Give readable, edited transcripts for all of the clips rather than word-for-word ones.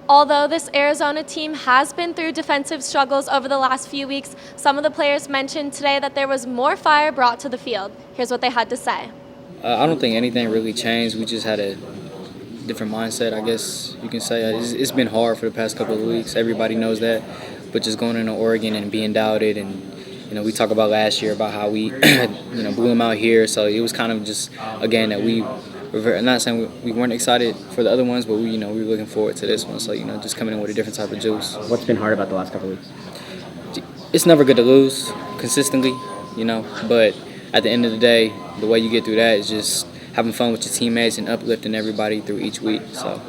Although this Arizona team has been through defensive struggles over the last few weeks, some of the players mentioned today that there was more fire brought to the field. Here's what they had to say. I don't think anything really changed. We just had a different mindset, I guess you can say. It's been hard for the past couple of weeks. Everybody knows that. But just going into Oregon and being doubted, and we talked about last year about how we blew them out here. So it was kind of just, again, that I'm not saying we weren't excited for the other ones, but we were looking forward to this one. So just coming in with a different type of juice. What's been hard about the last couple of weeks? It's never good to lose consistently, but at the end of the day, the way you get through that is just having fun with your teammates and uplifting everybody through each week. So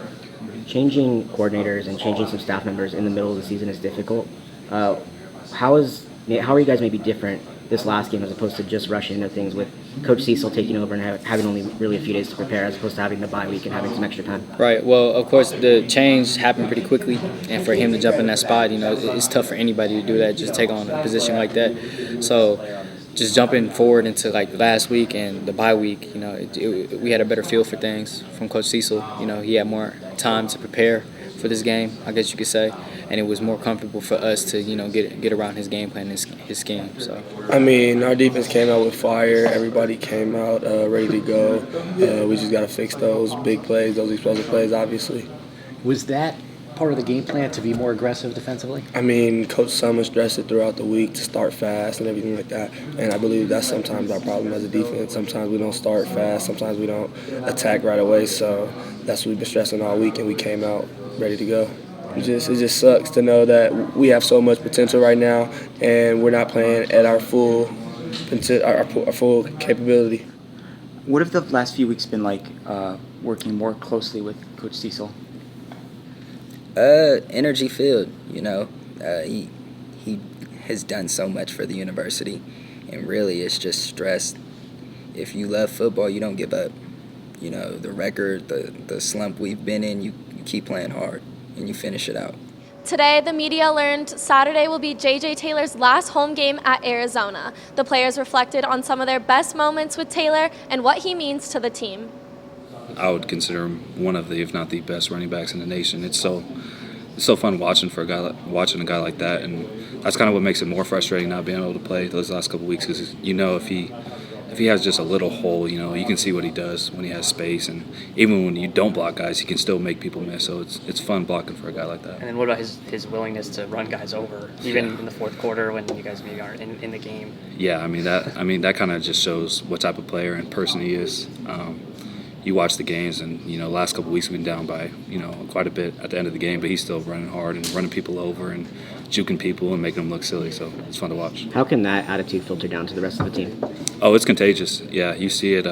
changing coordinators and changing some staff members in the middle of the season is difficult. How are you guys maybe different this last game as opposed to just rushing into things with Coach Cecil taking over and having only really a few days to prepare as opposed to having the bye week and having some extra time? Right. Well, of course, the change happened pretty quickly, and for him to jump in that spot, it's tough for anybody to do that, just take on a position like that. So just jumping forward into like last week and the bye week, we had a better feel for things from Coach Cecil. He had more time to prepare for this game, I guess you could say, and it was more comfortable for us to get around his game plan, his scheme. So I mean, our defense came out with fire. Everybody came out ready to go. We just got to fix those big plays, those explosive plays, obviously. Was that part of the game plan to be more aggressive defensively? I mean, Coach Summer stressed it throughout the week to start fast and everything like that. And I believe that's sometimes our problem as a defense. Sometimes we don't start fast. Sometimes we don't attack right away. So that's what we've been stressing all week, and we came out ready to go. It just sucks to know that we have so much potential right now, and we're not playing at our full capability. What have the last few weeks been like working more closely with Coach Cecil? Energy filled, he has done so much for the university, and really it's just stress. If you love football, you don't give up. The record, the slump we've been in, you keep playing hard and you finish it out. Today, the media learned Saturday will be J.J. Taylor's last home game at Arizona. The players reflected on some of their best moments with Taylor and what he means to the team. I would consider him one of the, if not the best running backs in the nation. It's so fun watching a guy like that, and that's kind of what makes it more frustrating not being able to play those last couple of weeks, because if he has just a little hole, you can see what he does when he has space, and even when you don't block guys, he can still make people miss. So it's fun blocking for a guy like that. And then what about his willingness to run guys over, even in the fourth quarter when you guys maybe aren't in the game? Yeah, that kind of just shows what type of player and person he is. You watch the games, and last couple of weeks we've been down by quite a bit at the end of the game, but he's still running hard and running people over and juking people and making them look silly. So it's fun to watch. How can that attitude filter down to the rest of the team? Oh, it's contagious. Yeah, you see it.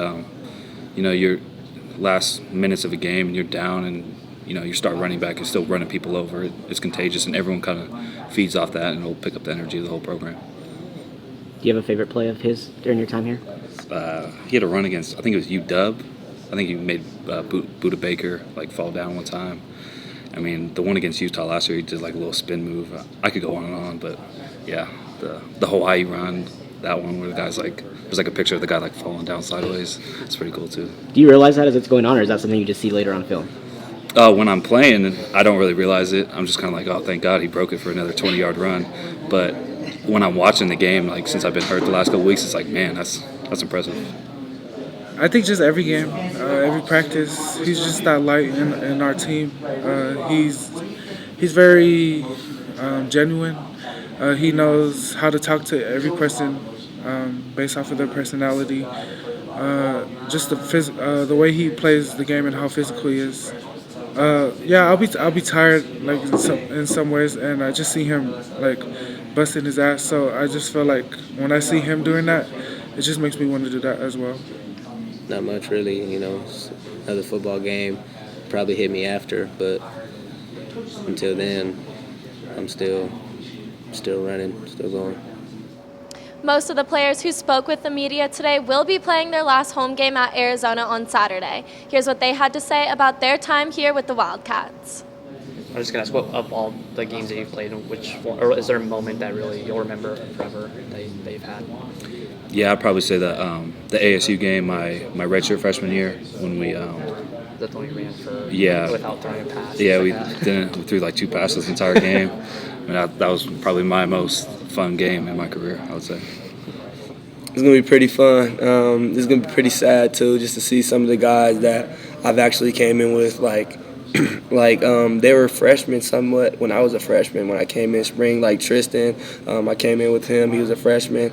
Your last minutes of a game and you're down, and you start running back and still running people over. It's contagious, and everyone kind of feeds off that, and it'll pick up the energy of the whole program. Do you have a favorite play of his during your time here? He had a run against, I think it was UW. I think he made Buda Baker fall down one time. I mean, the one against Utah last year, he did a little spin move. I could go on and on, but yeah, the Hawaii run, that one where the guy's there's a picture of the guy falling down sideways. It's pretty cool too. Do you realize that as it's going on, or is that something you just see later on film? When I'm playing, I don't really realize it. I'm just kind of oh, thank God he broke it for another 20-yard run. But when I'm watching the game, since I've been hurt the last couple weeks, it's man, that's impressive. I think just every game, every practice, he's just that light in our team. He's very genuine. He knows how to talk to every person based off of their personality. Just the way he plays the game and how physical he is. I'll be tired in some ways, and I just see him busting his ass. So I just feel when I see him doing that, it just makes me want to do that as well. Not much really, it's another football game. Probably hit me after, but until then, I'm still running, still going. Most of the players who spoke with the media today will be playing their last home game at Arizona on Saturday. Here's what they had to say about their time here with the Wildcats. I'm just going to ask, what of all the games that you've played, or is there a moment that really you'll remember forever that you've had? Yeah, I'd probably say the ASU game, my redshirt freshman year, when that only ran for Yeah. without throwing a pass. Yeah, things we like that. didn't. We threw like 2 passes the entire game. And that was probably my most fun game in my career, I would say. It's gonna be pretty fun. It's gonna be pretty sad too, just to see some of the guys that I've actually came in with, like they were freshmen somewhat when I was a freshman. When I came in spring, like Tristan, I came in with him. He was a freshman.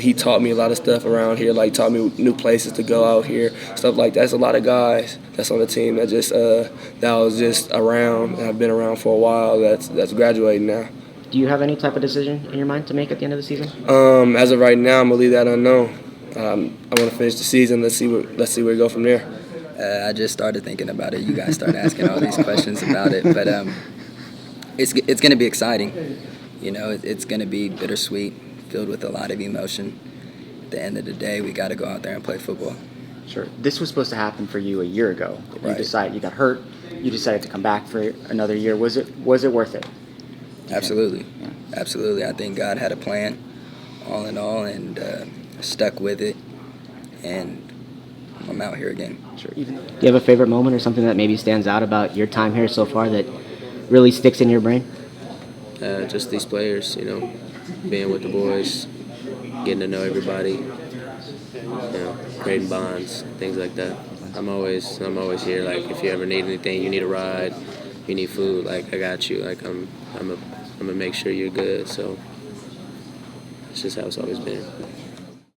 He taught me a lot of stuff around here, like taught me new places to go out here, stuff like that. There's a lot of guys that's on the team that just that was just around and have been around for a while. That's graduating now. Do you have any type of decision in your mind to make at the end of the season? As of right now, I'm gonna leave that unknown. I want to finish the season. Let's see where we go from there. I just started thinking about it. You guys start asking all these questions about it, but it's going to be exciting. You know, it's going to be bittersweet, filled with a lot of emotion. At the end of the day, we got to go out there and play football. Sure. This was supposed to happen for you a year ago. Right. You got hurt. You decided to come back for another year. Was it worth it? Absolutely. Yeah. Absolutely. I think God had a plan, all in all, and stuck with it. And I'm out here again. Sure. Do you have a favorite moment or something that maybe stands out about your time here so far that really sticks in your brain? Just these players, you know, being with the boys, getting to know everybody, you know, creating bonds, things like that. I'm always here. Like, if you ever need anything, you need a ride, you need food, like, I got you. Like, I'm gonna make sure you're good. So it's just how it's always been.